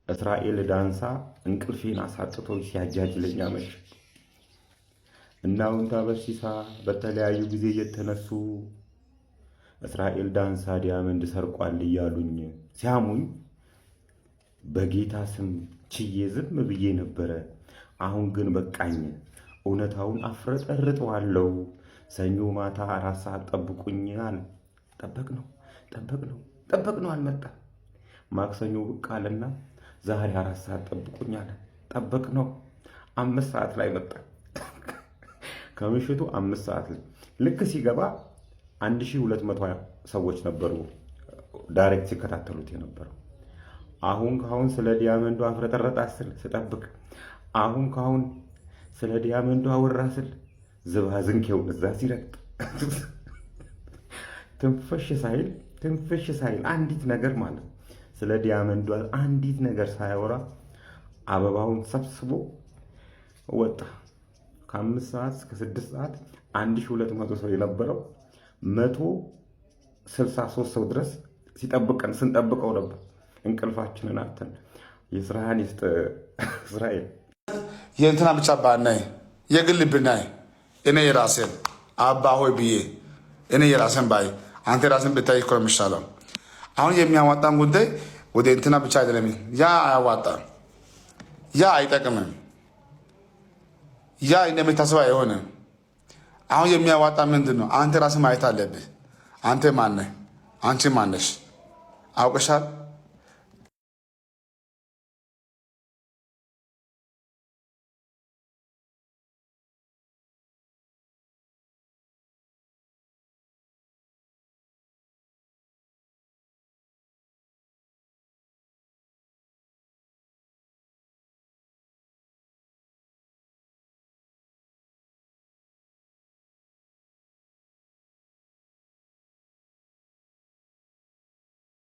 እስራኤል ዳንሳ እንቅልፌን አሳጥቶኝ ሲያጃጅለኝ አመሸ። እና አውንታ በሲሳ በተለያዩ ጊዜ እየተነሱ እስራኤል ዳንሳ ዲያመንድ ሰርቋል እያሉኝ ሲያሙኝ በጌታ ስም ችዬ ዝም ብዬ ነበረ። አሁን ግን በቃኝ። እውነታውን አፍረጠርጠዋለሁ። ሰኞ ማታ 4 ሰዓት ጠብቁኝ አለ። ጠበቅነው አልመጣም። ማክሰኞ ብቅ አለና ዛሬ 4 ሰዓት ጠብቁኝ አለ። ጠበቅነው 5 ሰዓት ላይ መጣ። ከምሽቱ 5 ሰዓት ላይ ልክ ሲገባ 1200 ሰዎች ነበሩ ዳይሬክት ሲከታተሉት የነበረው። አሁን ስለ ዲያመንዱ አፍረጠረጣ ስል ስጠብቅ አሁን ስለ ዲያመንዱ አወራ ስል ዝባዝንኬውን እዛ ሲረግጥ ትንፍሽ ሳይል አንዲት ነገር ማለት ስለ ዲያመንዱ አንዲት ነገር ሳያወራ አበባውን ሰብስቦ ወጣ። ከ5 ሰዓት እስከ 6 ሰዓት 1200 ሰው የነበረው 163 ሰው ድረስ ስንጠብቀው ነበር። እንቅልፋችንን አተን የስራህን ይስጥ እስራኤል። የእንትና ብቻ ባናይ የግል ብናይ እኔ የራሴን አባ ሆይ ብዬ እኔ የራሴን ባይ አንተ የራሴን ብታይ እኮ ነው የሚሻለው። አሁን የሚያዋጣን ጉዳይ ወደ እንትና ብቻ አይደለም። ያ አያዋጣም፣ ያ አይጠቅምም፣ ያ እንደምታስበው አይሆንም። አሁን የሚያዋጣ ምንድን ነው? አንተ ራስህ ማየት አለብህ። አንተ ማነህ? አንቺ ማነሽ? አውቀሻል?